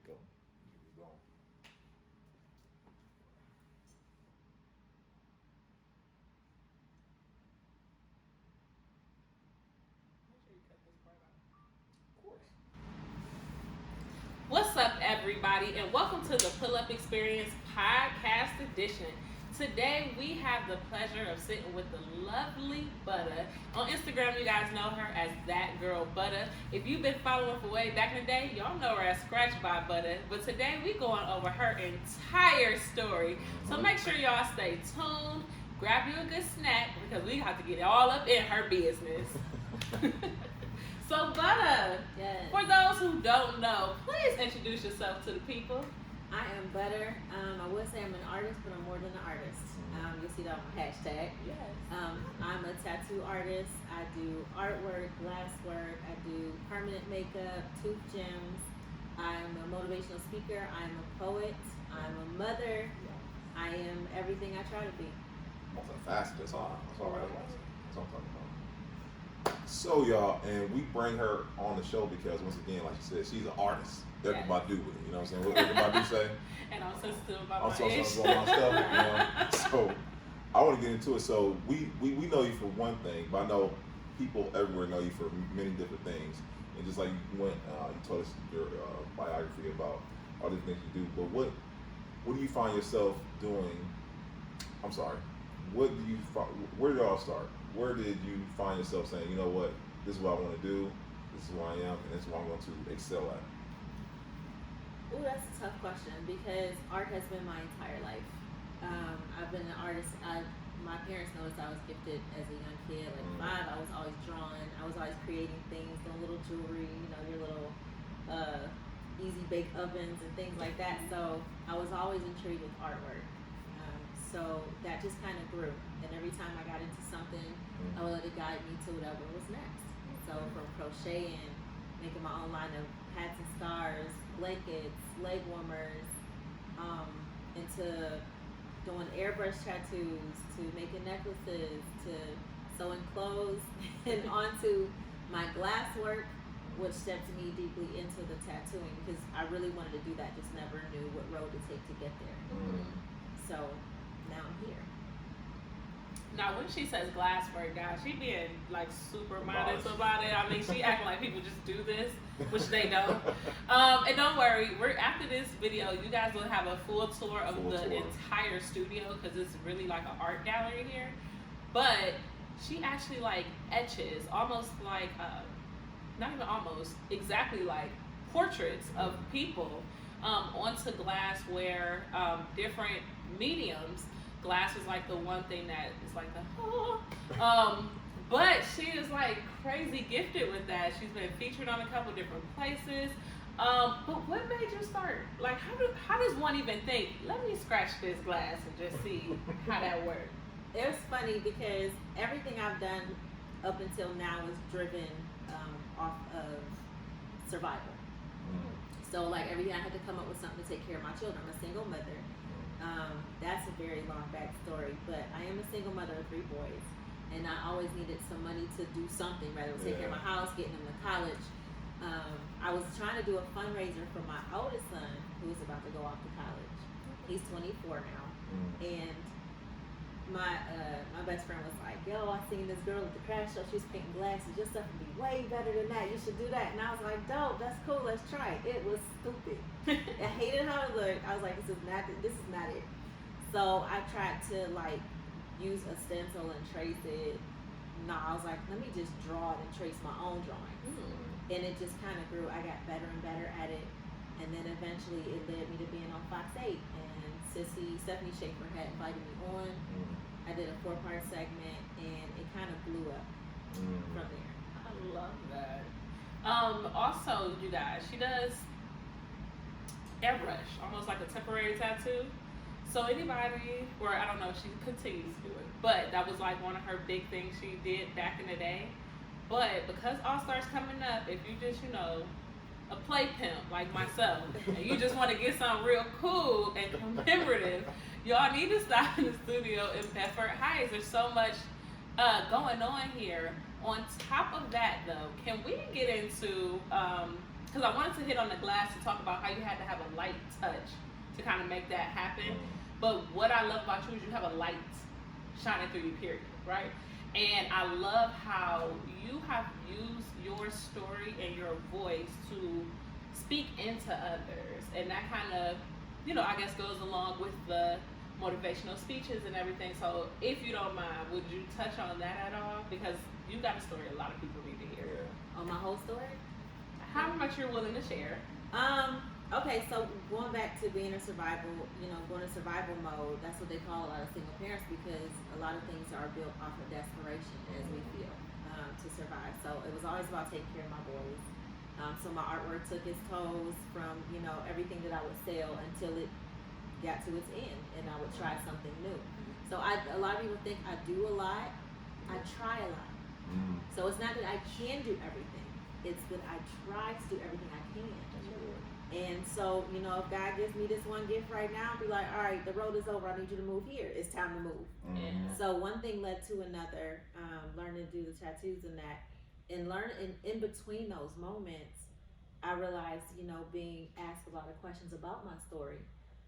Go. Keep going. Of course. What's up, everybody, and welcome to the Pull Up Experience Podcast Edition. Today, we have the pleasure of sitting with the lovely Butta. On Instagram, you guys know her as That Girl Butta. If you've been following for way back in the day, y'all know her as Scratch by Butta. But today, we going over her entire story. So make sure y'all stay tuned. Grab you a good snack because we have to get all up in her business. So, Butta, Yes. for those who don't know, please introduce yourself to the people. I am Butter. I would say I'm an artist, but I'm more than an artist. You'll see that on my hashtag. Yes. I'm a tattoo artist. I do artwork, glass work. I do permanent makeup, tooth gems. I'm a motivational speaker. I'm a poet. I'm a mother. I am everything I try to be. Multifaceted. That's all right. That's what I'm talking about. So y'all, and we bring her on the show because once again, like you said, she's an artist. That's Yes. what I do with it. You know what I'm saying? What Badu say? And I'm sensitive about I'm my so age. sensitive about my stuff. You know? So I want to get into it. So we know you for one thing, but I know people everywhere know you for many different things. And just like you went, you told us your biography about all the things you do. But what do you find yourself doing? I'm sorry. Where did it all start? Where did you find yourself saying, you know what, this is what I want to do, this is who I am, and this is what I'm going to excel at? Ooh, that's a tough question because art has been my entire life. I've been an artist. My parents noticed I was gifted as a young kid. Like 5, I was always drawing. I was always creating things, doing little jewelry, your little easy bake ovens and things like that. So I was always intrigued with artwork. So that just kind of grew. And every time I got into something, I would let it guide me to whatever was next. So from crocheting, making my own line of hats and scarves, blankets, leg warmers, into doing airbrush tattoos, to making necklaces, to sewing clothes, and onto my glass work, which stepped me deeply into the tattooing because I really wanted to do that, just never knew what road to take to get there. So now I'm here. Now, when she says glass work, guys, she being like super modest about it. I mean, she acting like people just do this, which they don't. And don't worry, after this video, you guys will have a full tour of the entire studio because it's really like an art gallery here. But she actually like etches, almost like, not even almost, exactly like portraits of people onto glassware, different mediums. Glass is like the one thing that is like but she is like crazy gifted with that. She's been featured on a couple different places. But what made you start? Like, how does one even think, let me scratch this glass and just see how that works? It was funny because everything I've done up until now is driven off of survival. So like every day I had to come up with something to take care of my children. I'm a single mother. That's a very long backstory, but I am a single mother of 3 boys, and I always needed some money to do something, rather than take care of my house, getting them to college. I was trying to do a fundraiser for my oldest son, who is about to go off to college. He's 24 now, and my best friend was like, yo, I seen this girl at the craft show, she's painting glasses, your stuff would be way better than that, you should do that. And I was like, dope, that's cool, let's try it. It was stupid. I hated how it looked. I was like, this is not it. So I tried to like use a stencil and trace it. No, I was like, let me just draw it and trace my own drawings. And it just kind of grew. I got better and better at it, and then eventually it led me to being on Fox 8, and Stephanie Schaefer had invited me on. I did a 4-part segment, and it kind of blew up from there. I love that. Also, you guys, she does airbrush, almost like a temporary tattoo. So anybody, or I don't know if she continues to do it, but that was like one of her big things she did back in the day. But because All-Star's coming up, if you just, a play pimp like myself, and you just want to get something real cool and commemorative, y'all need to stop in the studio in Bedford Heights. There's so much going on here. On top of that, though, can we get into because I wanted to hit on the glass to talk about how you had to have a light touch to kind of make that happen. But what I love about you is you have a light shining through you, period, right? And I love how you have used your story and your voice to speak into others. And that kind of, you know, I guess goes along with the motivational speeches and everything. So if you don't mind, would you touch on that at all? Because you got a story a lot of people need to hear. On my whole story? How much you're willing to share. Okay, so going back to being in survival, you know, going in survival mode, that's what they call a lot of single parents, because a lot of things are built off of desperation, as we feel, to survive. So it was always about taking care of my boys. So my artwork took its toes from, you know, everything that I would sell until it got to its end, and I would try something new. So a lot of people think I do a lot, I try a lot. So it's not that I can do everything, it's that I try to do everything I can. And so, you know, if God gives me this one gift right now, I'll be like, all right, the road is over, I need you to move here, it's time to move. So one thing led to another, learning to do the tattoos and that, and in between those moments, I realized, you know, being asked a lot of questions about my story,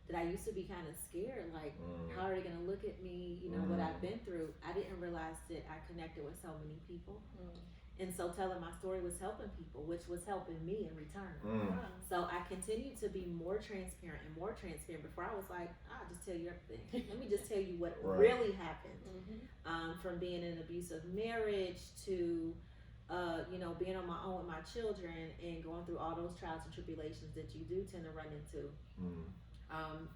that I used to be kind of scared, like, how are they gonna look at me, you know, what I've been through. I didn't realize that I connected with so many people. And so telling my story was helping people, which was helping me in return. So I continued to be more transparent and more transparent. Before I was like, I'll just tell you everything. Let me just tell you what really happened. From being in an abusive marriage to, you know, being on my own with my children and going through all those trials and tribulations that you do tend to run into.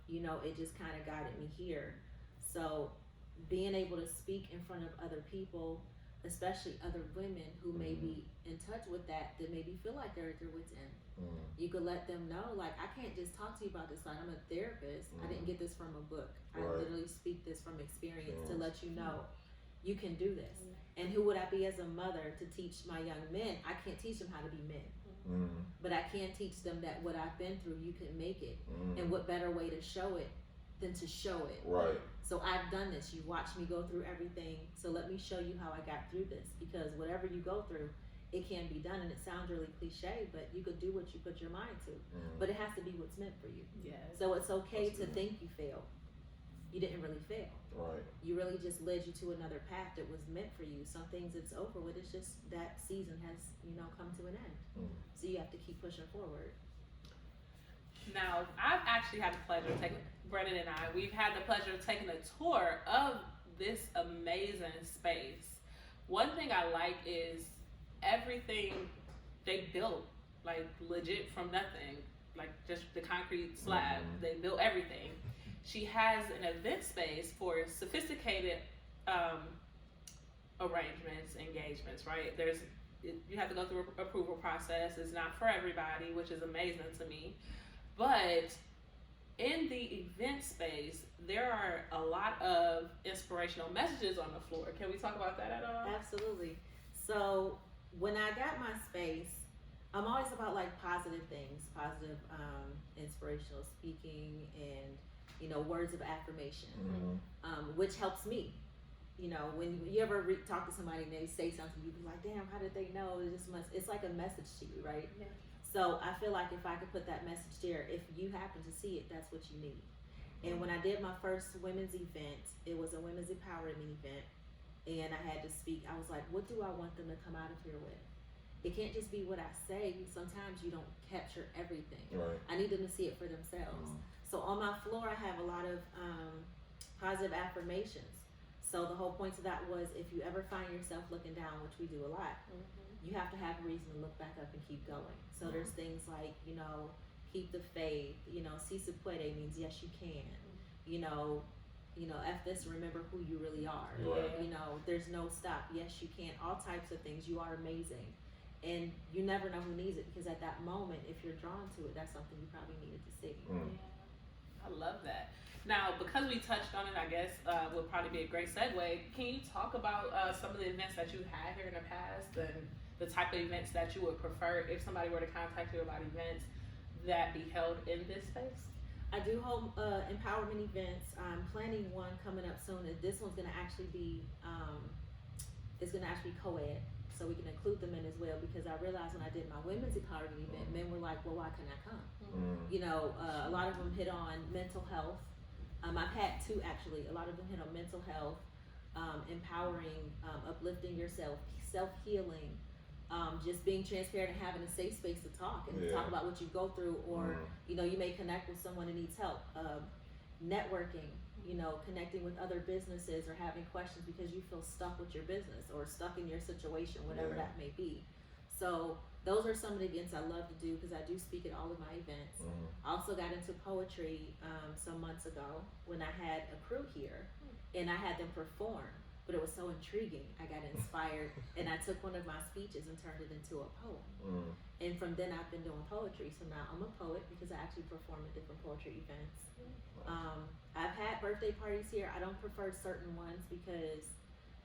You know, it just kind of guided me here. So being able to speak in front of other people, especially other women who may be in touch with that maybe feel like they're at their wit's end. You could let them know, like, I can't just talk to you about this, like, I'm a therapist. I didn't get this from a book. I literally speak this from experience to let you know you can do this. And who would I be as a mother to teach my young men? I can't teach them how to be men. But I can teach them that what I've been through, you can make it. And what better way to show it than to show it. So I've done this. You watched me go through everything. So let me show you how I got through this. Because whatever you go through, it can be done. And it sounds really cliche, but you could do what you put your mind to. But it has to be what's meant for you. So it's okay to think you failed. You didn't really fail. You really just led you to another path that was meant for you. Some things it's over with. It's just that season has, you know, come to an end. So you have to keep pushing forward. Now, I've actually had the pleasure of taking, Brennan and I, we've had the pleasure of taking a tour of this amazing space. One thing I like is everything they built, like, legit from nothing, like just the concrete slab. They built everything. She has an event space for sophisticated arrangements, engagements, right? You have to go through an approval process. It's not for everybody, which is amazing to me. But in the event space, there are a lot of inspirational messages on the floor. Can we talk about that at all? Absolutely. So when I got my space, I'm always about, like, positive things, positive inspirational speaking and, you know, words of affirmation, which helps me. You know, when you ever talk to somebody and they say something, you be like, damn, how did they know? It's like a message to you, right? So I feel like if I could put that message there, if you happen to see it, that's what you need. And when I did my first women's event, it was a women's empowerment event, and I had to speak. I was like, what do I want them to come out of here with? It can't just be what I say. Sometimes you don't capture everything. I need them to see it for themselves. So on my floor, I have a lot of positive affirmations. So the whole point of that was, if you ever find yourself looking down, which we do a lot, you have to have a reason to look back up and keep going. So there's things like, you know, keep the faith, you know, si se puede means yes you can, you know, F this, remember who you really are, you know, there's no stop, yes you can, all types of things, you are amazing. And you never know who needs it, because at that moment, if you're drawn to it, that's something you probably needed to see. I love that. Now, because we touched on it, I guess would probably be a great segue. Can you talk about some of the events that you had here in the past and the type of events that you would prefer if somebody were to contact you about events that be held in this space? I do hold empowerment events. I'm planning one coming up soon. And this one's going to actually be, it's going to actually be co-ed. so we can include the men as well, because I realized when I did my women's empowerment event, men were like, well, why can't I come? You know, a lot of them hit on mental health. I've had two actually. A lot of them hit on mental health, empowering, uplifting yourself, self-healing, just being transparent and having a safe space to talk and talk about what you go through, or you know, you may connect with someone who needs help, networking, you know, connecting with other businesses or having questions because you feel stuck with your business or stuck in your situation, whatever that may be. So those are some of the events I love to do, because I do speak at all of my events. I also got into poetry some months ago when I had a crew here and I had them perform, but it was so intriguing. I got inspired and I took one of my speeches and turned it into a poem. And from then I've been doing poetry. So now I'm a poet because I actually perform at different poetry events. I've had birthday parties here. I don't prefer certain ones because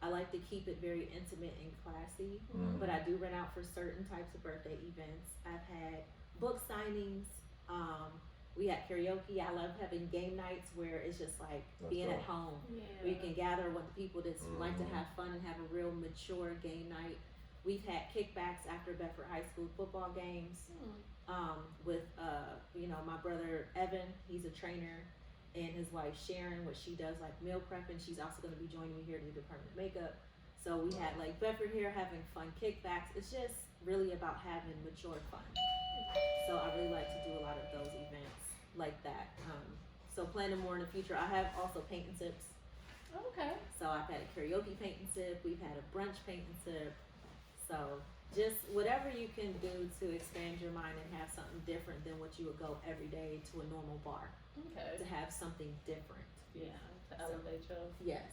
I like to keep it very intimate and classy, but I do rent out for certain types of birthday events. I've had book signings. We had karaoke. I love having game nights where it's just like being at home. Where you can gather with the people that like to have fun and have a real mature game night. We've had kickbacks after Bedford High School football games with, you know, my brother Evan. He's a trainer, and his wife Sharon, what she does like meal prep, and she's also going to be joining me here to do the permanent makeup. So we had like Bedford here having fun kickbacks. It's just really about having mature fun. So I really like to do a lot of those events like that. So planning more in the future. I have also paint and sips. Okay. So I've had a karaoke paint and sip. We've had a brunch paint and sip. So just whatever you can do to expand your mind and have something different than what you would go every day to a normal bar. Okay. To have something different. Yeah, to elevate your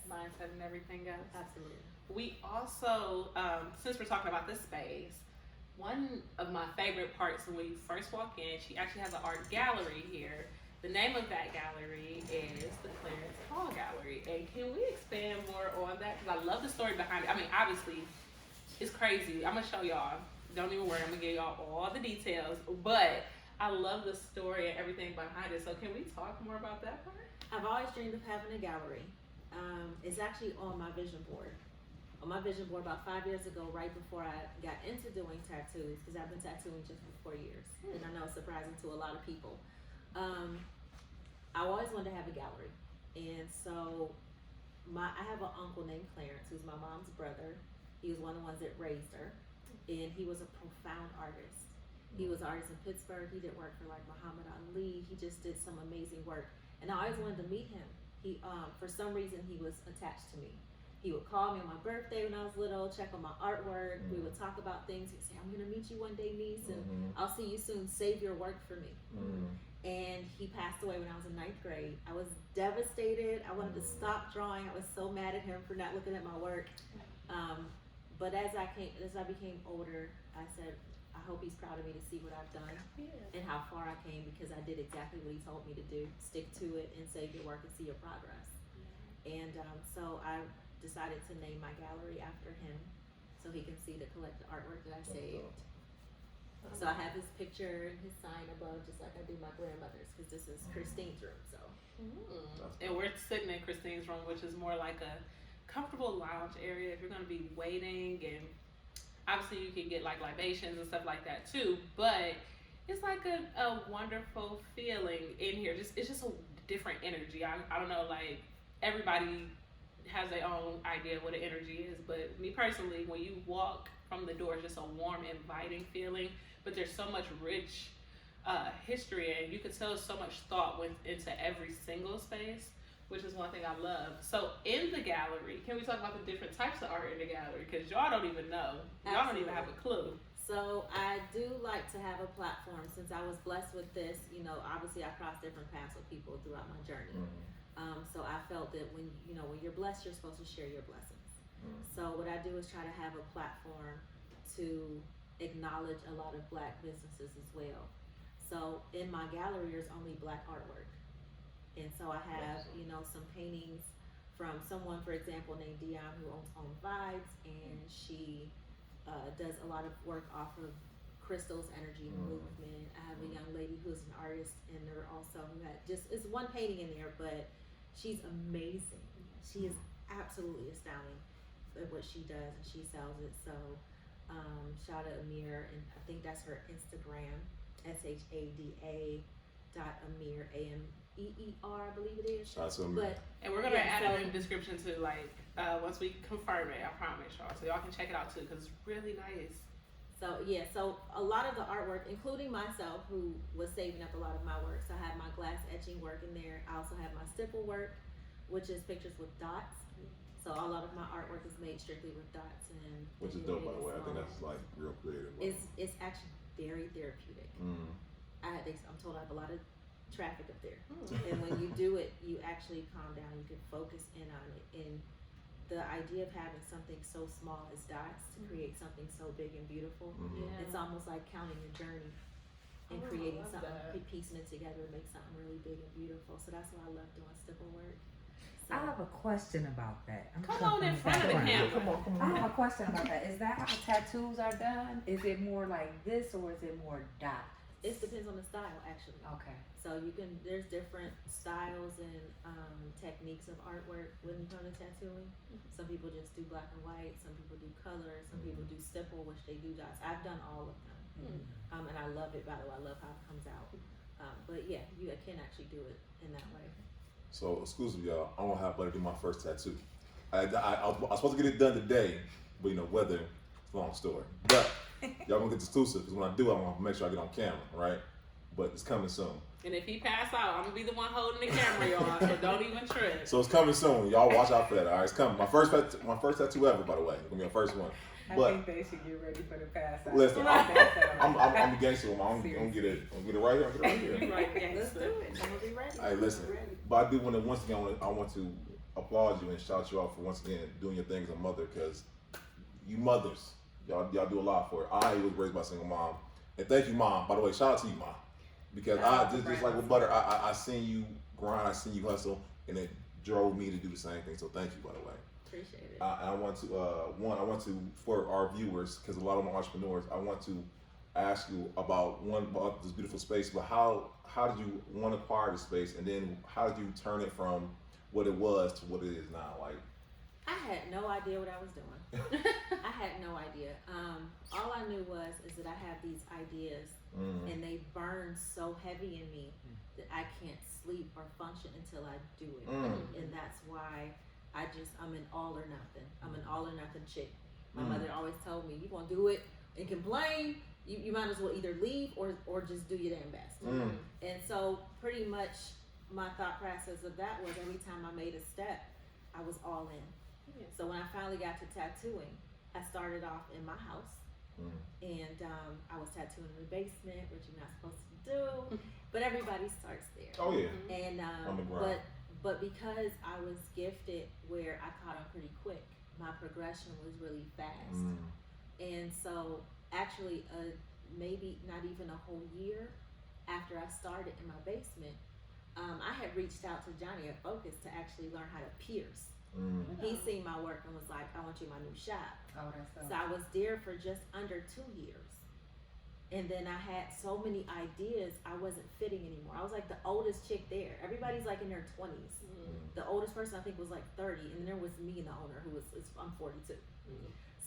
mindset and everything else. Absolutely. We also, since we're talking about this space, one of my favorite parts when we first walk in, she actually has an art gallery here. The name of that gallery is the Clarence Hall Gallery. And can we expand more on that? Because I love the story behind it. I mean, obviously, it's crazy. I'm going to show y'all. Don't even worry. I'm going to give y'all all the details. But I love the story and everything behind it. So can we talk more about that part? I've always dreamed of having a gallery. It's actually on my vision board. On my vision board about 5 years ago, right before I got into doing tattoos, because I've been tattooing just for 4 years. And I know it's surprising to a lot of people. I always wanted to have a gallery. And so I have an uncle named Clarence, who's my mom's brother. He was one of the ones that raised her. And he was a profound artist. He was an artist in Pittsburgh. He did work for like Muhammad Ali. He just did some amazing work. And I always wanted to meet him. He, for some reason, he was attached to me. He would call me on my birthday when I was little, check on my artwork. We would talk about things. He'd say, I'm going to meet you one day, niece, and I'll see you soon. Save your work for me. And he passed away when I was in 9th grade. I was devastated. I wanted to stop drawing. I was so mad at him for not looking at my work. But as I became older, I said, I hope he's proud of me to see what I've done and how far I came, because I did exactly what he told me to do. Stick to it and save your work and see your progress. And so I decided to name my gallery after him so he can see the collected artwork that I saved. So I have his picture and his sign above, just like I do my grandmother's, because this is Christine's room. So, and we're sitting in Christine's room, which is more like a comfortable lounge area if you're going to be waiting, and obviously you can get like libations and stuff like that too, but it's like a wonderful feeling in here. It's just a different energy. I don't know, like everybody has their own idea of what an energy is, but me personally, when you walk from the door, it's just a warm, inviting feeling, but there's so much rich history, and you can tell so much thought went into every single space, which is one thing I love. So in the gallery, can we talk about the different types of art in the gallery? Because y'all don't even know. Y'all don't even have a clue. So I do like to have a platform. Since I was blessed with this, you know, obviously I crossed different paths with people throughout my journey. So I felt that when you're blessed, you're supposed to share your blessings. So what I do is try to have a platform to acknowledge a lot of Black businesses as well. So in my gallery, there's only Black artwork. And so I have, some paintings from someone, for example, named Dion, who owns Home Vibes, and she does a lot of work off of crystals, energy, movement. I have a young lady who's an artist, and there also who had it's one painting in there, but she's amazing. She is absolutely astounding at what she does, and she sells it. So Shout out Amir, and I think that's her Instagram, SHADA Amir, AMEER, I believe it is. Shout out to Amir. And we're gonna add it in the description too, like once we confirm it, I promise y'all, so y'all can check it out too, because it's really nice. So yeah, so a lot of the artwork, including myself, who was saving up a lot of my work. So I have my glass etching work in there. I also have my stipple work, which is pictures with dots. So a lot of my artwork is made strictly with dots, and which is dope, by the way. I think that's like real creative. It's actually very therapeutic. I'm told I have a lot of traffic up there, and when you do it, you actually calm down. You can focus in on it, and the idea of having something so small as dots to create something so big and beautiful, it's almost like counting your journey and creating something, piecing it together to make something really big and beautiful. So that's why I love doing stipple work. So, I have a question about that. Come on in front of the camera. Come on. I have a question about that. Is that how tattoos are done? Is it more like this or is it more dot? it depends on the style, actually. Okay. So there's different styles and techniques of artwork when you come to tattooing. Some people just do black and white. Some people do color. Some people do stipple, which they do dots. I've done all of them, and I love it. By the way, I love how it comes out. But yeah, you can actually do it in that way. So, excuse me, y'all. I'm gonna have Butta do my first tattoo. I was supposed to get it done today, but weather. It's a long story. But y'all gonna get exclusive because when I do, I want to make sure I get on camera, right? But it's coming soon. And if he pass out, I'm gonna be the one holding the camera, y'all. So don't even trip. So it's coming soon. Y'all watch out for that. All right, it's coming. My first tattoo ever, by the way. It's gonna be my first one. I But think they should get ready for the pass out. listen, I'm a gangster. I'm gonna get it. I'm gonna get it right here. I'm gonna get it right here. Right, Let's do it. I'm gonna be ready. Hey, listen. But I do want to once again. I want to applaud you and shout you out for once again doing your thing as a mother, because you mothers, y'all do a lot for it. I was raised by a single mom, and thank you, Mom. By the way, shout out to you, Mom, because I just like with Butter, I seen you grind, I seen you hustle, and it drove me to do the same thing. So thank you, by the way. Appreciate it. I want to for our viewers, because a lot of them are entrepreneurs. I want to ask you about this beautiful space, but how did you acquire the space, and then how did you turn it from what it was to what it is now? Like, I had no idea what I was doing. I had no idea. All I knew is that I have these ideas, and they burn so heavy in me that I can't sleep or function until I do it. And that's why I'm an all or nothing. I'm an all or nothing chick. My mother always told me, you gonna do it and complain, you might as well either leave or just do your damn best. And so pretty much my thought process of that was every time I made a step, I was all in. So when I finally got to tattooing, I started off in my house, and I was tattooing in the basement, which you're not supposed to do, but everybody starts there. oh yeah, And on the ground. but because I was gifted where I caught on pretty quick, my progression was really fast. And so actually maybe not even a whole year after I started in my basement, I had reached out to Johnny at Focus to actually learn how to pierce. He seen my work and was like, I want you in my new shop. Oh, that's So I was there for just under 2 years. And then I had so many ideas, I wasn't fitting anymore. I was like the oldest chick there. Everybody's like in their 20s. The oldest person I think was like 30, and then there was me and the owner I'm 42.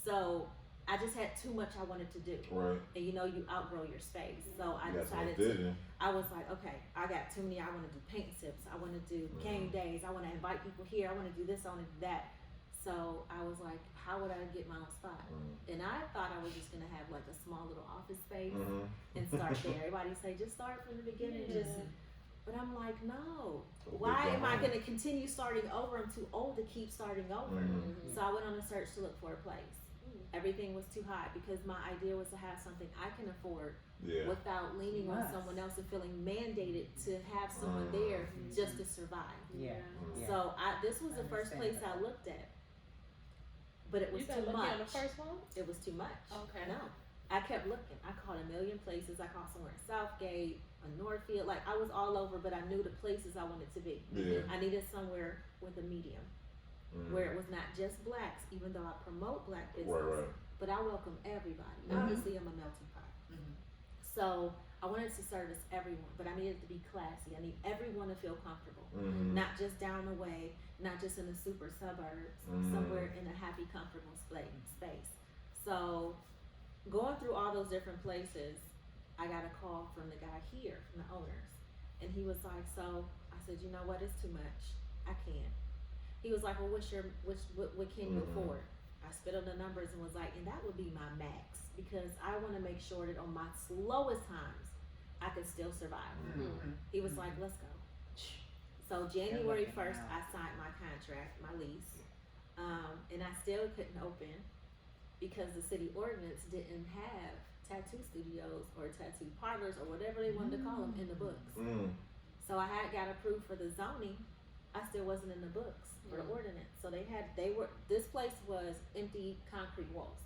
So I just had too much I wanted to do. Right. And you outgrow your space. So I That's what decided I did. I was like, okay, I got too many. I want to do paint tips. I want to do game days. I want to invite people here. I want to do this. I want to do that. So I was like, how would I get my own spot? And I thought I was just going to have like a small little office space and start there. Everybody say, just start from the beginning. But I'm like, no. Why am I going to continue starting over? I'm too old to keep starting over. So I went on a search to look for a place. Everything was too high because my idea was to have something I can afford without leaning on someone else and feeling mandated to have someone there just to survive. So this was the first place I looked at, but it was too much. On the first one? It was too much. Okay. No, I kept looking. I called a million places. I called somewhere in Southgate, in Northfield. Like I was all over, but I knew the places I wanted to be. I needed somewhere with a medium. Where it was not just blacks, even though I promote black business, but I welcome everybody. Obviously, I'm a melting pot. So I wanted to service everyone, but I needed to be classy. I need everyone to feel comfortable, not just down the way, not just in the super suburbs, somewhere in a happy, comfortable space. So going through all those different places, I got a call from the guy here, from the owners. And he was like, so I said, you know what, it's too much. I can't. He was like, well, what can you afford? I spit on the numbers and was like, and that would be my max, because I want to make sure that on my slowest times, I could still survive. He was like, let's go. So January 1st, I signed my contract, my lease, and I still couldn't open because the city ordinance didn't have tattoo studios or tattoo parlors or whatever they wanted to call them in the books. So I had got approved for the zoning. I still wasn't in the books for the ordinance. So this place was empty concrete walls.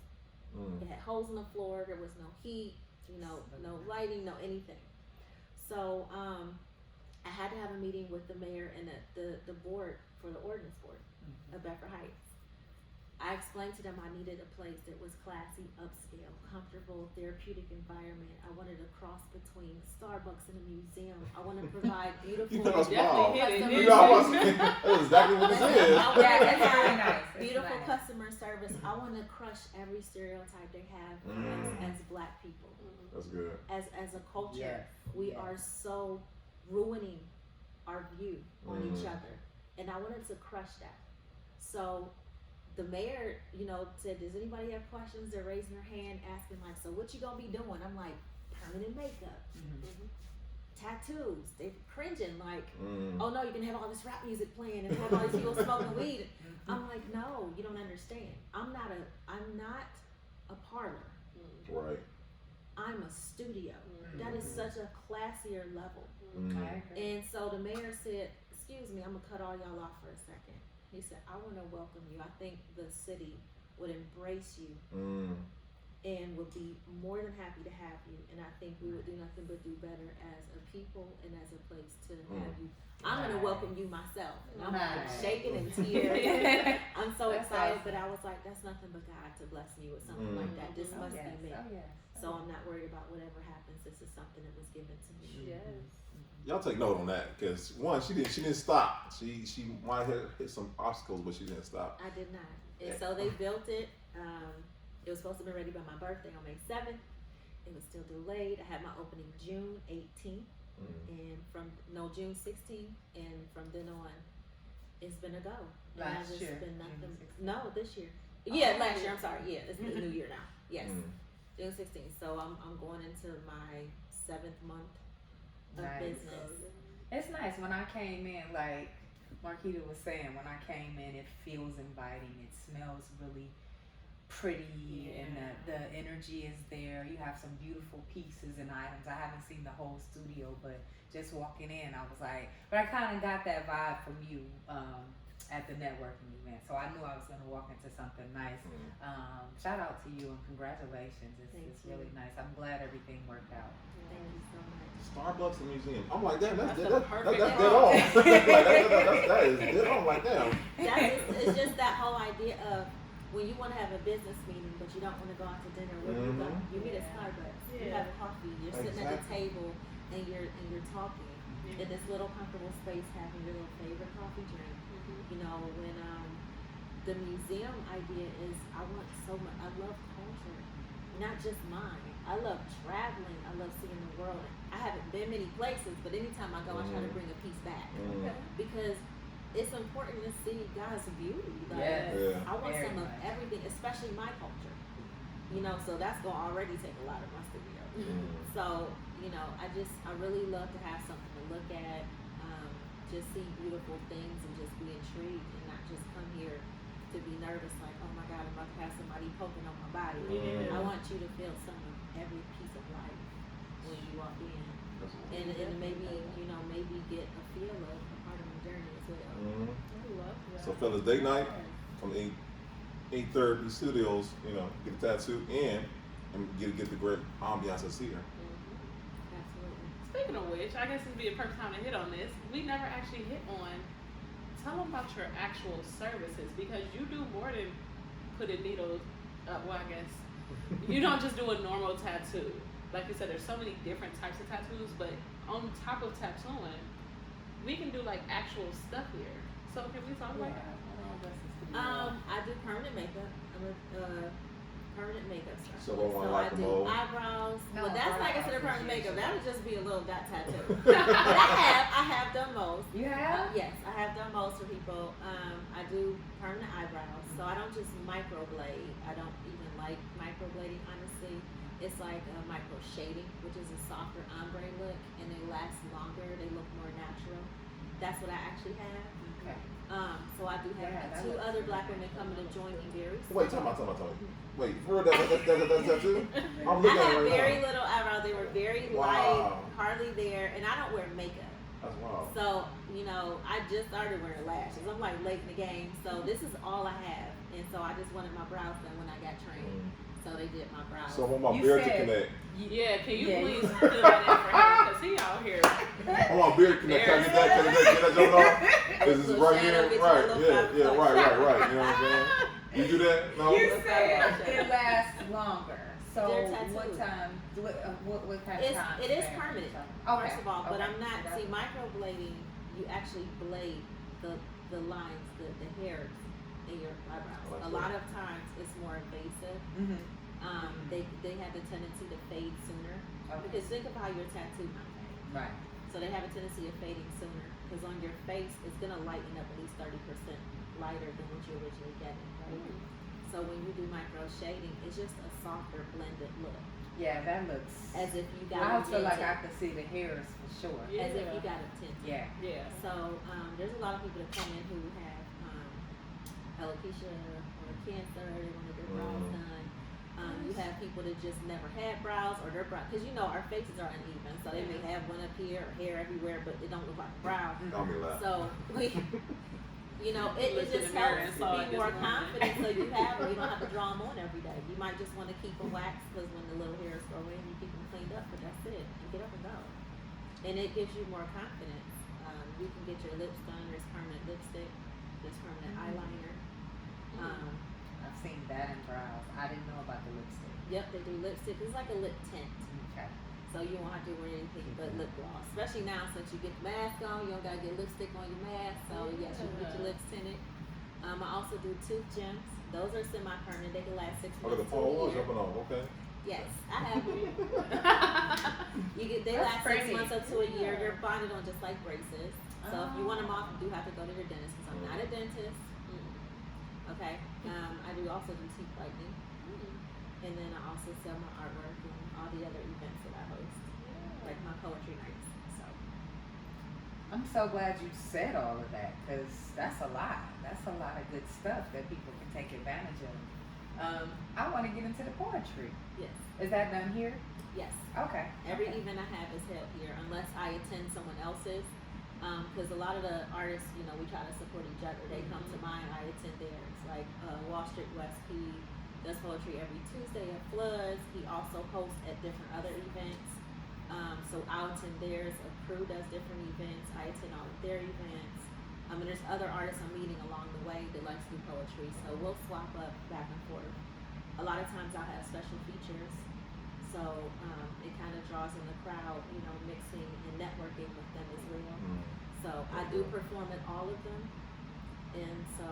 It had holes in the floor. There was no heat, no lighting, no anything. So I had to have a meeting with the mayor and the board for the ordinance board of Bedford Heights. I explained to them I needed a place that was classy, upscale, comfortable, therapeutic environment. I wanted a cross between Starbucks and a museum. I want to provide beautiful. You know, Definitely that's exactly what this is. That's very nice. Beautiful customer service. I want to crush every stereotype they have as Black people. That's good. As a culture, we are so ruining our view on each other, and I wanted to crush that. So the mayor, said, does anybody have questions? They're raising their hand, asking like, so what you gonna be doing? I'm like, permanent makeup, tattoos. They're cringing like, oh no, you can have all this rap music playing and have all these people smoking weed. I'm like, no, you don't understand. I'm not a parlor. Right. I'm a studio. That is such a classier level. Okay. And so the mayor said, excuse me, I'm gonna cut all y'all off for a second. He said, I want to welcome you. I think the city would embrace you and would be more than happy to have you. And I think we would do nothing but do better as a people and as a place to have you. I'm going to welcome you myself. And I'm like shaking in tears. I'm so excited, but I was like, that's nothing but God to bless me with something like that. This must be me. So I'm not worried about whatever happens. This is something that was given to me. Y'all take note on that, because one, she didn't stop. She might have hit some obstacles, but she didn't stop. I did not. And so they built it. It was supposed to be ready by my birthday on May 7th. It was still delayed. I had my opening June 18th and June 16th, and from then on, it's been a go. And Last year. Been nothing. June 16th. No, this year. Yeah, last year. I'm sorry. Yeah, it's the new year now. Yes, June 16th. So I'm going into my 7th month of business. It's nice. When I came in, like Marquita was saying, when I came in, it feels inviting. It smells really pretty, and the energy is there. You have some beautiful pieces and items. I haven't seen the whole studio, but just walking in, I was like, but I kind of got that vibe from you at the networking event, so I knew I was going to walk into something nice. Shout out to you and congratulations. It's really nice. I'm glad everything worked out. Thank you so much. Starbucks and museum. I'm like, damn, that's dead on. That is dead on like damn. It's just that whole idea of when you want to have a business meeting, but you don't want to go out to dinner. Where do you go? You meet at Starbucks. You have coffee. You're sitting at the table and you're talking in this little comfortable space, having your little favorite coffee drink. When the museum idea is, I want so much. I love culture, not just mine. I love traveling. I love seeing the world. I haven't been many places, but anytime I go, I try to bring a piece back because it's important to see God's beauty. I want some of everything, especially my culture. So that's gonna already take a lot of my studio. So I really love to have something to look at, just see beautiful things and just be intrigued and not just come here to be nervous like, oh my God, I'm about to have somebody poking on my body. I want you to feel some of every piece of life when you walk in, and maybe get a feel of a part of my journey as well. I love that. So fellas, date night from 8 Therapy Studios, get a tattoo and get the great ambiance that's here. Absolutely. Speaking of which, I guess this would be a perfect time to hit on this. We never actually hit on. Tell them about your actual services, because you do more than put a needle up. Well, I guess you don't just do a normal tattoo. Like you said, there's so many different types of tattoos, but on top of tattooing, we can do like actual stuff here. So can we talk about that? I do permanent makeup. I'm a permanent makeup specialist. So I I like do them all. eyebrows. No, But that's not eyebrows considered is permanent makeup. usually- That would just be a little dot tattoo. But I have done most. You have? Yes, I have done most for people. I do permanent eyebrows, so I don't just microblade. I don't even like microblading, honestly. It's like micro shading, which is a softer ombre look, and they last longer. They look more natural. That's what I actually have. Okay. So I do have Yeah, that two looks other really black nice. women coming to join me very soon. Wait, time out. Wait, for real, that's tattoo? I'm I looking at have it right very now. little eyebrows. They were very Wow. light, hardly there, and I don't wear makeup. That's wild. So, I just started wearing lashes. I'm like late in the game. So this is all I have. And so I just wanted my brows done when I got trained. So they did my brows. So I want my You beard to said- connect. Yeah, can you Yeah. please fill that in for him? Because he out here. I want my beard to connect. Can I get that? Can I get that joke off? This is Little right shadow, here. get you a Right, little yeah, five yeah, o'clock right. shadow. You know what I'm saying? You do that? No? You said it lasts longer. So They're tattooed. what time? What kind of time? It is span? permanent, Okay. first of all. But okay. I'm not, That's- see, microblading, you actually blade the lines, the hairs in your eyebrows. Oh, I A see. lot of times it's more invasive. Mhm. They have the tendency to fade sooner. Okay. Because think of how your tattoo might fade. Right. So they have a tendency of fading sooner. Because on your face, it's going to lighten up at least 30% lighter than what you originally getting, right? So when you do micro shading, it's just a softer blended look. Yeah, that looks. As if you got I them feel like tinted. I could see the hairs for sure. Yeah. As if you got them tinted. Yeah. Yeah. So there's a lot of people that come in who have alopecia or cancer. They want to get their brows done. You have people that just never had brows or their brows, because our faces are uneven. So they may have one up here or hair everywhere, but it don't look like a brow. Don't be laughing. So it Looked in just the mirror helps and saw to it be this more morning. confident. So you have them. You don't have to draw them on every day. You might just want to keep them waxed because when the little hairs grow in, you keep them cleaned up. But that's it. You get up and go, and it gives you more confidence. You can get your lips done. There's permanent lipstick. There's permanent eyeliner. I've seen that in brows. I didn't know about the lipstick. Yep, they do lipstick. It's like a lip tint. Okay. So you won't have to wear anything but lip gloss. Especially now since you get the mask on, you don't gotta get lipstick on your mask. So yes, you can get your lips tinted. I also do tooth gems. Those are semi-permanent. They can last 6 Oh, the months to pole a was year. jumping on. Okay. Yes, I have them. They That's last 6 pretty. months up to a year. They're bonded on just like braces. So if you want them off, you do have to go to your dentist because I'm not a dentist. Okay. I do also do teeth whitening. And then I also sell my artwork and all the other events that I host, like my poetry nights. So I'm so glad you said all of that because that's a lot. That's a lot of good stuff that people can take advantage of. I want to get into the poetry. yes, Is that done here? yes. Okay. Every okay. event I have is held here, unless I attend someone else's. Because a lot of the artists, we try to support each other. They come to mine, I attend theirs. Like Wall Street West P does poetry every Tuesday at Floods. He also hosts at different other events. So I'll attend theirs. A crew does different events. I attend all of their events. And there's other artists I'm meeting along the way that like to do poetry. So we'll swap up back and forth. A lot of times I'll have special features. So it kind of draws in the crowd, mixing and networking with them as well. So I do perform at all of them. And so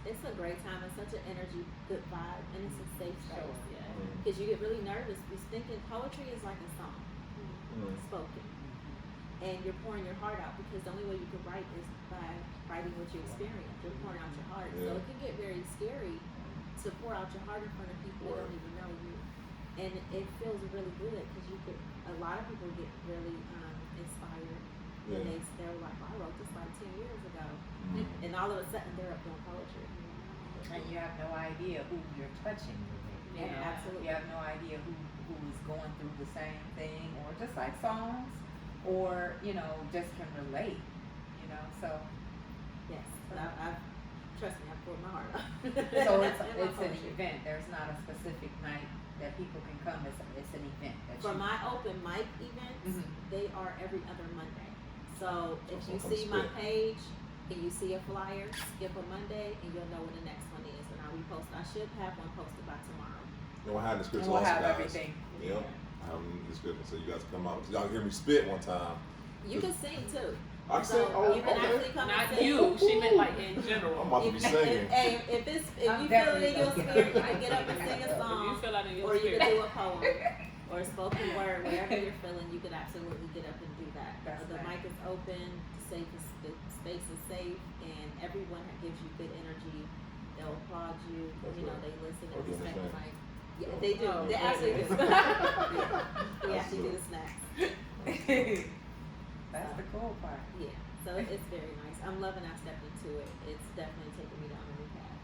it's a great time. It's such an energy, good vibe, and it's a safe space. Sure. Yeah. Because you get really nervous. You're thinking poetry is like a song, spoken. And you're pouring your heart out because the only way you can write is by writing what you experience. You're pouring out your heart. So Yeah. it can get very scary to pour out your heart in front of people that don't even know you. And it feels really good because a lot of people get really inspired when they're like, I wrote this like 10 years ago. And all of a sudden they're up doing poetry. And you have no idea who you're touching with it. Yeah, absolutely. You have no idea who is going through the same thing or just like songs or, just can relate, so. Yes, but trust me, I poured my heart out. So it's And my an poetry. event. There's not a specific night that people can come. It's an event. For my open mic events, they are every other Monday. So if you Come see my spit. page and you see a flyer, skip a Monday and you'll know when the next one is. And I'll repost. I should have one posted by tomorrow. And we'll have the scripts We'll also, have guys. everything. Yep. I have them in the description so you guys come out. 'Cause y'all hear me spit one time. You can sing too. I said, oh, you can okay. actually come Not and sit. you. She meant like in general. I'm about to be singing. If you feel it in your spirit, you can get up and sing a If you song, feel that in your or you spirit. can do a poem or a spoken word, whatever you're feeling. You could absolutely get up and do that. The mic is open. The space is safe, and everyone gives you good energy. They'll applaud you. You know, they listen and respect the mic. Yeah, they do. They absolutely do. We actually do the snacks. That's the cool part. Yeah, so it's very nice. I'm loving I stepped into it. It's definitely taking me down a new path.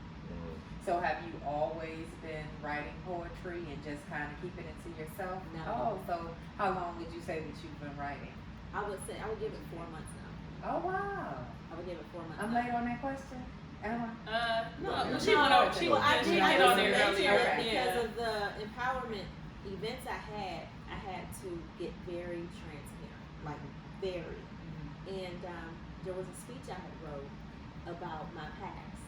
So have you always been writing poetry and just kind of keeping it to yourself? No. Oh, so how long would you say that you've been writing? I would give it 4 months now. Oh, wow. I would give it 4 months. I'm now. late on that question. Am I? No, No, she went over. She Well, I just did. hit I on just it mentioned earlier. it because Yeah. of the empowerment events I had to get very transparent, like very. And there was a speech I had wrote about my past,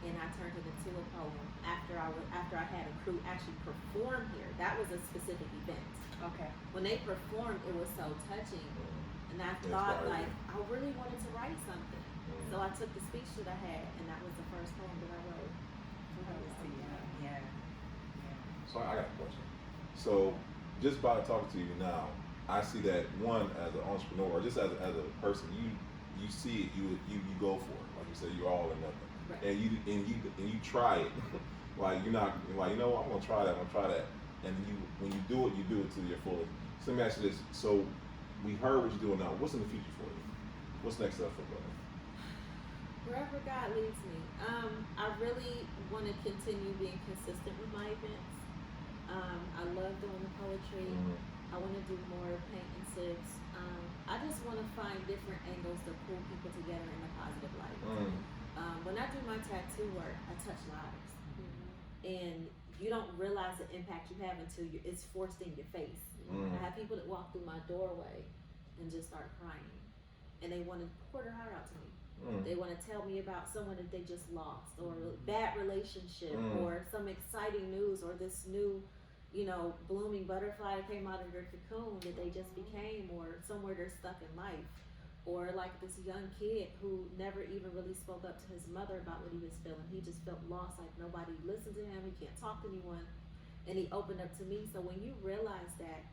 and I turned it into a poem after I had a crew actually perform here. That was a specific event. Okay. When they performed, it was so touching, and I thought like I really wanted to write something. So I took the speech that I had, and that was the first poem that I wrote. Yeah. So I got a question. So just by talking to you now, I see that one as an entrepreneur, or just as a person, you see it, you go for it. Like you said, you're all or nothing, Right. and you try it. Like you're not like, you know, I'm gonna try that, and when you do it to your fullest. So let me ask you this. So we heard what you're doing now. What's in the future for you? What's next up for you? Wherever God leads me. I really want to continue being consistent with my events. I love doing the poetry. I want to do more paint and sips. I just want to find different angles to pull people together in a positive light. When I do my tattoo work, I touch lives. And you don't realize the impact you have until it's forced in your face. I have people that walk through my doorway and just start crying. And they want to pour their heart out to me. They want to tell me about someone that they just lost, or a bad relationship, or some exciting news, or this new, blooming butterfly that came out of their cocoon that they just became, or somewhere they're stuck in life, or like this young kid who never even really spoke up to his mother about what he was feeling. He just felt lost, like nobody listened to him, he can't talk to anyone, and he opened up to me. So when you realize that,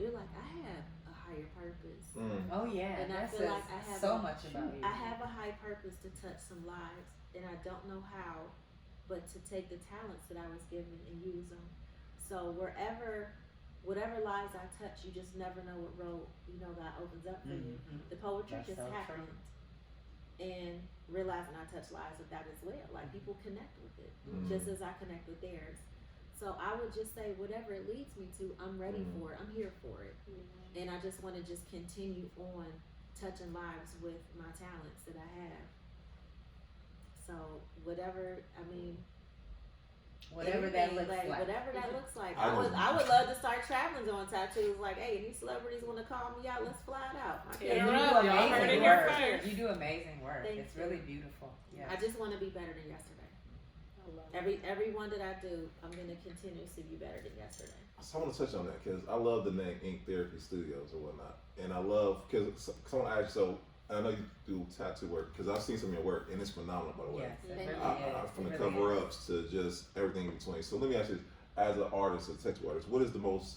you're like, I have a higher purpose. Oh yeah, And I that feel says like I have so much about you. I have a high purpose to touch some lives, and I don't know how, but to take the talents that I was given and use them. So whatever lives I touch, you just never know what road God opens up for you. The poetry That's just so happened, and realizing I touch lives with that as well. Like people connect with it, just as I connect with theirs. So I would just say, whatever it leads me to, I'm ready for it. I'm here for it. And I just want to just continue on touching lives with my talents that I have. So whatever that looks like. Whatever that looks like. I would love to start traveling doing tattoos. Like, hey, any celebrities want to call me out? Let's fly it out. Yeah, You do amazing work. Thank It's you. really beautiful. Yeah. I just want to be better than yesterday. Every one that I do, I'm gonna continuously be better than yesterday. So I want to touch on that because I love the name Ink Therapy Studios or whatnot, and I love because someone asked. So I know you do tattoo work because I've seen some of your work and it's phenomenal, by the way. Yes, it Thank really you. is. From It the really cover is. ups to just everything in between. So let me ask you, as an artist, a tattoo artist, what is the most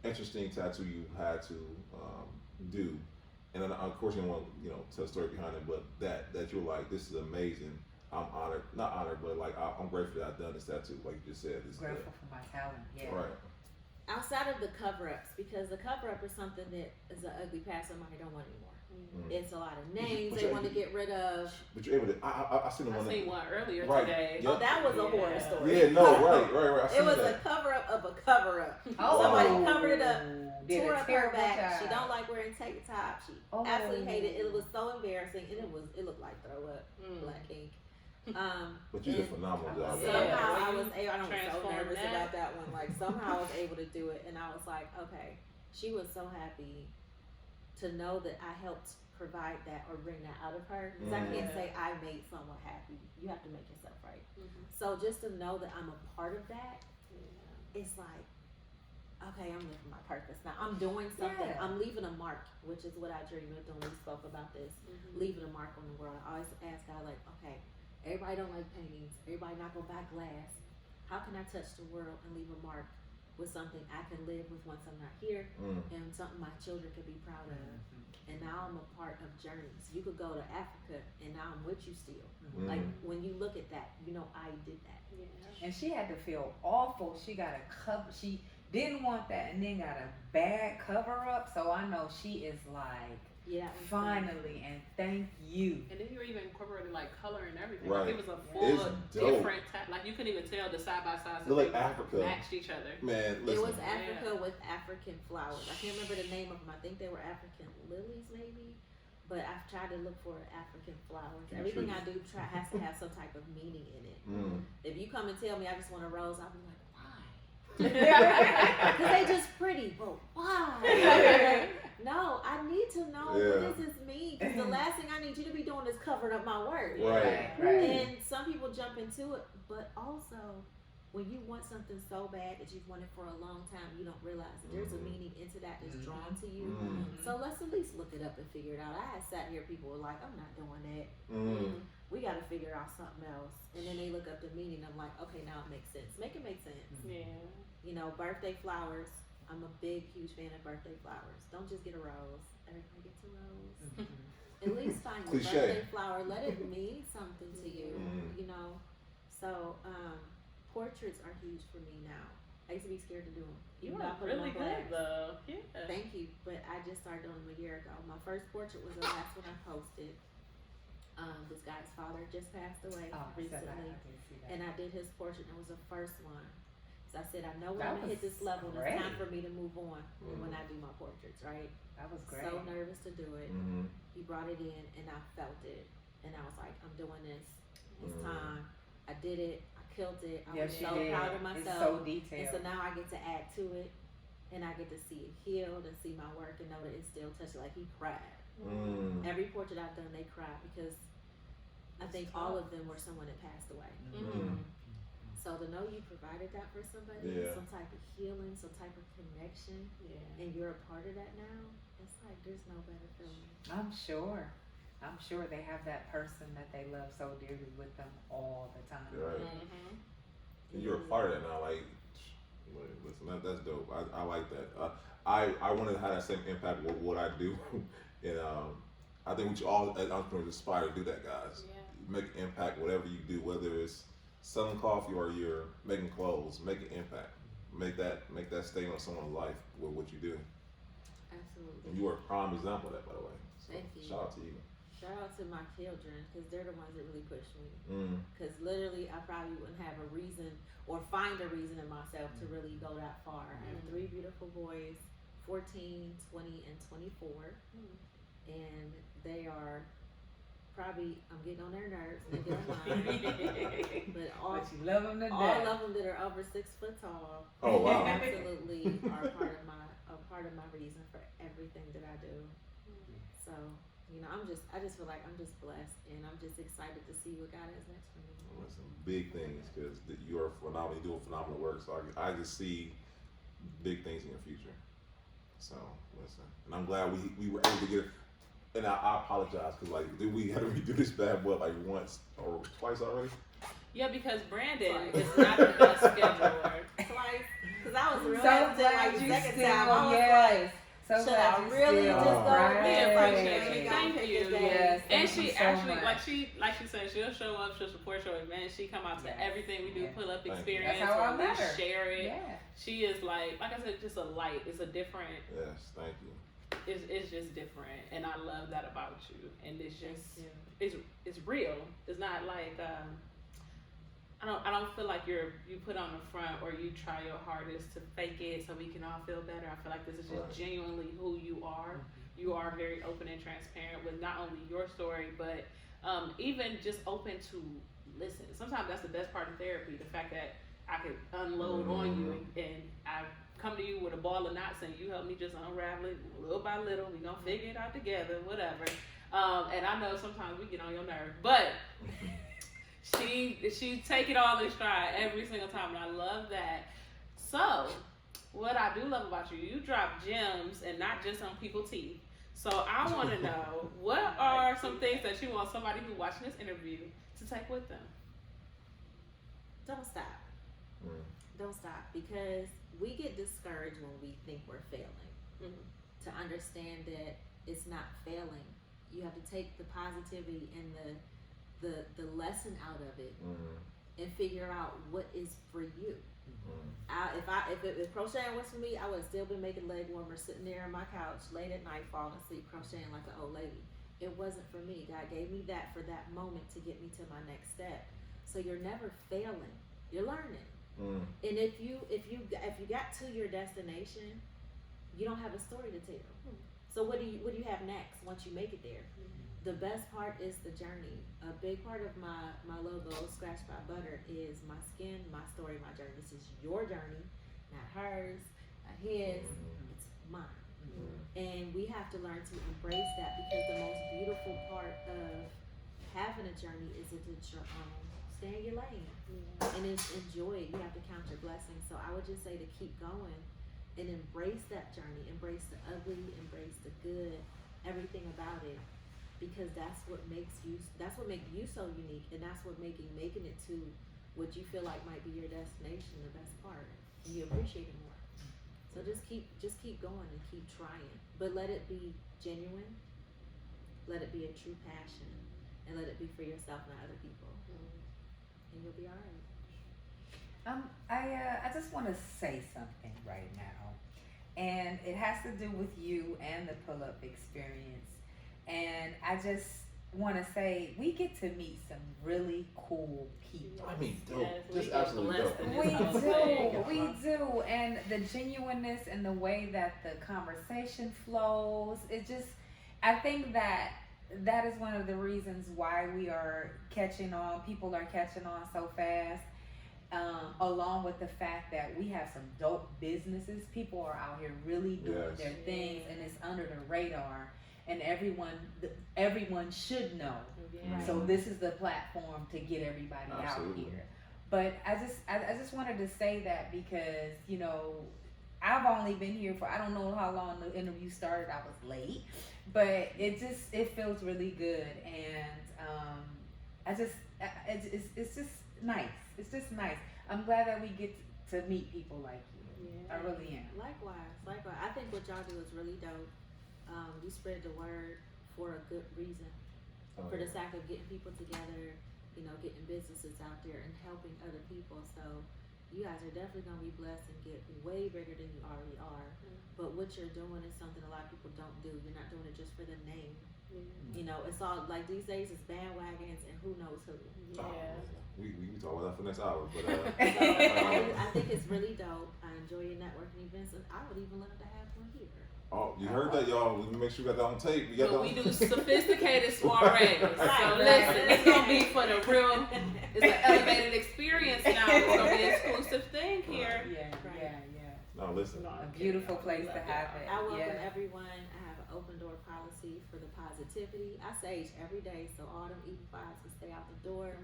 interesting tattoo you had to do? And then, of course, you don't want to tell the story behind it, but that you're like, this is amazing. I'm honored, not honored, but like I'm grateful that I've done this tattoo. Like you just said, it's Grateful for my talent. Yeah. right. Outside of the cover-ups, because the cover-up is something that is an ugly past somebody don't want anymore. It's a lot of names But they want to get rid of. But you're able to. I seen the I one. seen one earlier Right. today. Yep. Oh, that was a horror story. Yeah, no, right. I seen It was that. a cover-up of a cover-up. Oh. Somebody covered it up, Did tore a up her terrible back. job. She don't like wearing tank top. She absolutely hated it. It was so embarrassing, and it looked like throw up, black ink. But you did a phenomenal job. Yeah. Somehow Yeah. I was so Transform nervous that. about that one. Like somehow I was able to do it, and I was like, okay. She was so happy to know that I helped provide that or bring that out of her. Because I can't say I made someone happy. You have to make yourself right. So just to know that I'm a part of that, it's like okay, I'm living my purpose now. I'm doing something. Yeah. I'm leaving a mark, which is what I dream of doing. We spoke about this, leaving a mark on the world. I always ask God, like, okay, everybody don't like paintings. Everybody not gonna buy glass. How can I touch the world and leave a mark with something I can live with once I'm not here, and something my children can be proud of? And now I'm a part of journeys. You could go to Africa, and now I'm with you still. Like, when you look at that, you know I did that. Yeah. And she had to feel awful. She got a cover. She didn't want that, and then got a bad cover up. So I know she is like, Yeah. finally, and thank you. And then you were even incorporating like color and everything. Right. Like, it was a full It's dope. different type. Like, you couldn't even tell the side by sides. Look like Africa. Matched each other. Man, It listen. was Africa with African flowers. I can't remember the name of them. I think they were African lilies, maybe. But I've tried to look for African flowers. Everything I do has to have some type of meaning in it. If you come and tell me I just want a rose, I'll be like, why? Because they just pretty, but why? No, I need to know what does this mean? Because the last thing I need you to be doing is covering up my work. Right. And some people jump into it, but also when you want something so bad that you've wanted for a long time, you don't realize that there's a meaning into that that's drawn to you. So let's at least look it up and figure it out. I had sat here, people were like, I'm not doing that. We got to figure out something else. And then they look up the meaning. I'm like, okay, now it makes sense. Make it make sense. Yeah. You know, birthday flowers. I'm a big, huge fan of birthday flowers. Don't just get a rose. Everybody gets a rose. At least find your birthday flower. Let it mean something to you. You know. So portraits are huge for me now. I used to be scared to do them. You are really good though. Yeah. Thank you. But I just started doing them a year ago. My first portrait was the last one I posted. This guy's father just passed away recently. And I did his portrait, and it was the first one. So I said, I know when I'm gonna hit this level, it's time for me to move on when I do my portraits, right? That was great. So nervous to do it. He brought it in, and I felt it. And I was like, I'm doing this. It's time. I did it. I killed it. I was so proud of myself. It's so detailed. And so now I get to add to it, and I get to see it healed and see my work and know that it still touched. Like, he cried. Every portrait I've done, they cried because I think all of them were someone that passed away. So to know you provided that for somebody, some type of healing, some type of connection, and you're a part of that now, it's like there's no better feeling. I'm sure they have that person that they love so dearly with them all the time. Right. And you're a part of that now. Like, listen, that's dope. I like that. I want to have that same impact with what I do, and I think we should all as entrepreneurs aspire to do that, guys. Make an impact, whatever you do, whether it's selling coffee or you're making clothes. Make an impact. Make that statement on someone's life with what you do. Absolutely. And you are a prime example of that, by the way. So Thank you. Shout out to you. Shout out to my children, because they're the ones that really push me. Because literally, I probably wouldn't have a reason or find a reason in myself to really go that far. I have 3 beautiful boys, 14, 20, and 24. And they are probably, I'm getting on their nerves, they get on mine. But you love them to death. all of them that are over 6 foot tall, Oh wow. absolutely are part of my reason for everything that I do. So, you know, I just feel like I'm just blessed, and I'm just excited to see what God has next for me. Listen, big things, because you are phenomenal. You doing phenomenal work. So I just see big things in your future. So listen, and I'm glad we were able to get. And I apologize, because like we had to redo this bad boy like once or twice already. Yeah, because Brandon is not the best scheduler. Twice, because I was real So hesitant glad like you second still, time. I was yes. So should glad I you really still, just go right. We appreciate Right. you. Thank you. Yes, And thank she you so actually, much. like she said, she'll show up, she'll support your event, she come out to everything we do, pull up experience, That's how I or met we her. share it. Yeah. She is like I said, just a light. It's a different. Yes, thank you. It's just different, and I love that about you. And it's just it's real. It's not like I don't feel like you put on the front or you try your hardest to fake it so we can all feel better. I feel like this is just genuinely who you are. You are very open and transparent with not only your story, but even just open to listen. Sometimes that's the best part of therapy, the fact that I could unload on you and I come to you with a ball of knots and you help me just unravel it little by little. We're going to figure it out together, whatever. And I know sometimes we get on your nerve, but she take it all in stride every single time, and I love that. So what I do love about you, you drop gems and not just on people's teeth. So I want to know, what are some things that you want somebody who's watching this interview to take with them? Don't stop. Don't stop, because we get discouraged when we think we're failing. To understand that it's not failing, you have to take the positivity and the lesson out of it, and figure out what is for you. If crocheting was for me, I would have still been making leg warmers, sitting there on my couch late at night, falling asleep, crocheting like an old lady. It wasn't for me. God gave me that for that moment to get me to my next step. So you're never failing. You're learning. And if you got to your destination, you don't have a story to tell. So what do you have next once you make it there? The best part is the journey. A big part of my logo, Scratched by Butter, is my skin, my story, my journey. This is your journey, not hers, not his. It's mine. And we have to learn to embrace that, because the most beautiful part of having a journey is that it's your own. Stay in your lane and enjoy it. You have to count your blessings. So I would just say to keep going and embrace that journey. Embrace the ugly, embrace the good, everything about it. Because that's what makes you so unique, and that's what making it to what you feel like might be your destination the best part, and you appreciate it more. So just keep going and keep trying, but let it be genuine, let it be a true passion, and let it be for yourself, not other people, and you'll be all right. I just want to say something right now, and it has to do with you and the pull-up experience. And I just want to say, we get to meet some really cool people. I mean, dope. Yes, Just absolutely dope. We do. And the genuineness and the way that the conversation flows, I think that is one of the reasons why we are catching on. People are catching on so fast. Along with the fact that we have some dope businesses. People are out here really doing their things, and it's under the radar. And everyone should know. Right. So this is the platform to get everybody out here. But I just wanted to say that, because I've only been here for, I don't know how long the interview started. I was late, but it feels really good, and it's just nice. It's just nice. I'm glad that we get to meet people like you. I really am. Likewise. I think what y'all do is really dope. You spread the word for a good reason, for the sake of getting people together, getting businesses out there and helping other people. So you guys are definitely going to be blessed and get way bigger than you already are. But what you're doing is something a lot of people don't do. You're not doing it just for the name. It's all like these days it's bandwagons and who knows who. We can talk about that for the next hour. But I think it's really dope. I enjoy your networking events, and I would even love to have one here. Oh, you heard that, y'all. We make sure we got that on tape. We do sophisticated soirees. So listen, it's gonna be for the real. It's an elevated experience now. It's gonna be an exclusive thing here. Yeah. No, listen. A beautiful place to have it. I welcome everyone. I have an open door policy for the positivity. I sage every day, so all them evil vibes can stay out the door.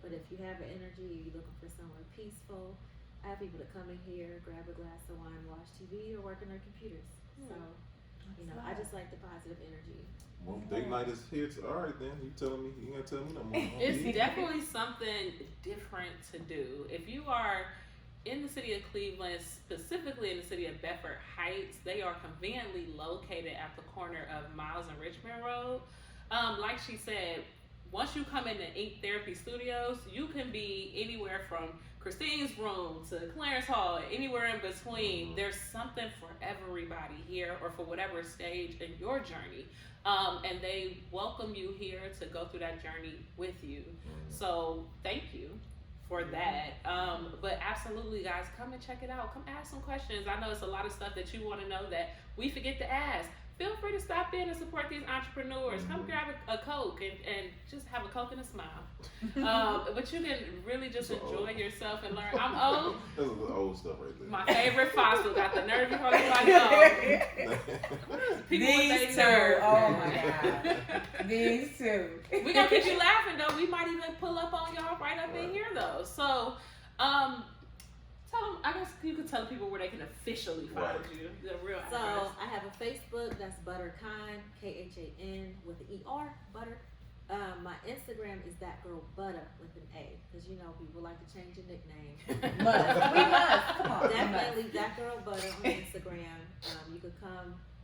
But if you have an energy, you're looking for somewhere peaceful, I have people that come in here, grab a glass of wine, watch TV, or work on their computers. So, I just like the positive energy. Well, date night is here. All right, then. You telling me? You ain't gonna tell me no more. It's definitely something different to do. If you are in the city of Cleveland, specifically in the city of Bedford Heights, they are conveniently located at the corner of Miles and Richmond Road. Like she said, once you come into Ink Therapy Studios, you can be anywhere from Christine's room to Clarence Hall, anywhere in between. There's something for everybody here, or for whatever stage in your journey. And they welcome you here to go through that journey with you. So thank you for that. But absolutely, guys, come and check it out. Come ask some questions. I know it's a lot of stuff that you want to know that we forget to ask. Feel free to stop in and support these entrepreneurs. Come grab a Coke and just have a Coke and a smile. But you can really just enjoy yourself and learn. I'm old. That's the old stuff right there. My favorite fossil got the nerve before everybody else. These two. Oh my God. These two. We're going to keep you laughing, though. We might even pull up on y'all right up in here, though. So, Tell them, I guess you could tell people where they can officially find you, the real So address. I have a Facebook, that's Butta Khan, Khan with an ER, Butter. My Instagram is that girl Butta with an A, because you know people like to change your nickname. We must. Come on. Definitely that girl Butta on Instagram.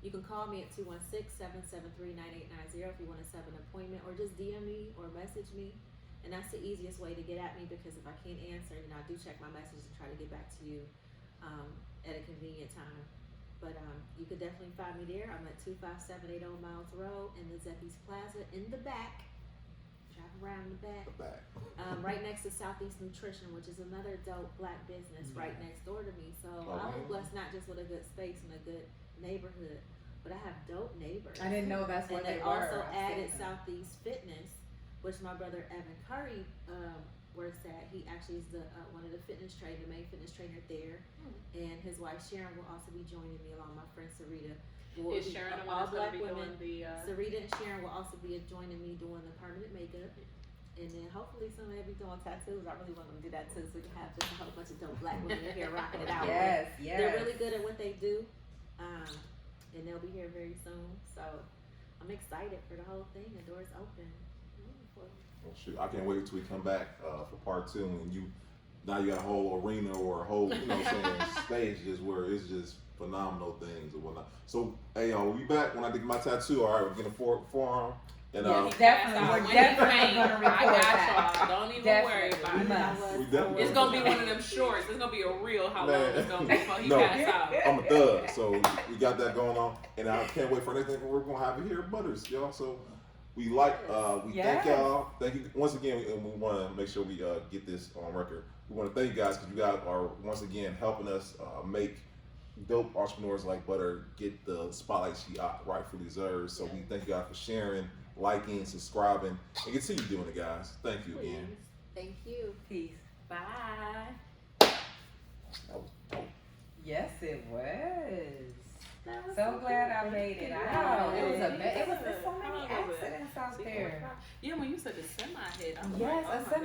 You can call me at 216-773-9890 if you want to set an appointment, or just DM me or message me. And that's the easiest way to get at me, because if I can't answer, I do check my messages and try to get back to you at a convenient time. But you could definitely find me there. I'm at 25780 Miles Road in the Zeppies Plaza in the back. Drive around the back. Right next to Southeast Nutrition, which is another dope black business right next door to me. So I was blessed not just with a good space and a good neighborhood, but I have dope neighbors. I didn't know that's what and they they were. also added Southeast Fitness, which my brother Evan Curry works at. He actually is the one of the main fitness trainer there, and his wife Sharon will also be joining me, along with my friend Sarita. Is Sharon the one that's going to be doing the... Sarita and Sharon will also be joining me doing the permanent makeup, and then hopefully somebody will be doing tattoos. I really want them to do that too, so we can have just a whole bunch of dope black women in here rocking it out. Yes. They're really good at what they do, and they'll be here very soon. So I'm excited for the whole thing. The door's open. Well, shoot, I can't wait till we come back for part 2, and you got a whole arena or a whole, stage just where it's just phenomenal things and whatnot. So, hey, y'all, we'll be back when I get my tattoo. All right, we're getting a forearm. And We're definitely gonna record that. Don't even worry about it. It's gonna be one of them shorts. It's gonna be a real how long it's gonna be before he passes out. I'm a thug, so we got that going on, and I can't wait for anything we're gonna have it here at Butters, y'all. So we thank y'all. Thank you once again, and we want to make sure we get this on record. We want to thank you guys because you guys are once again helping us make dope entrepreneurs like Butter get the spotlight she rightfully deserves. So we thank you guys for sharing, liking, subscribing, and continue doing it, guys. Thank you again. Thank you. Peace. Bye. That was dope. Yes, it was. So glad I made it out. It was so many accidents out there. Yeah, when you said the semi hit, I'm Yes, like, oh a my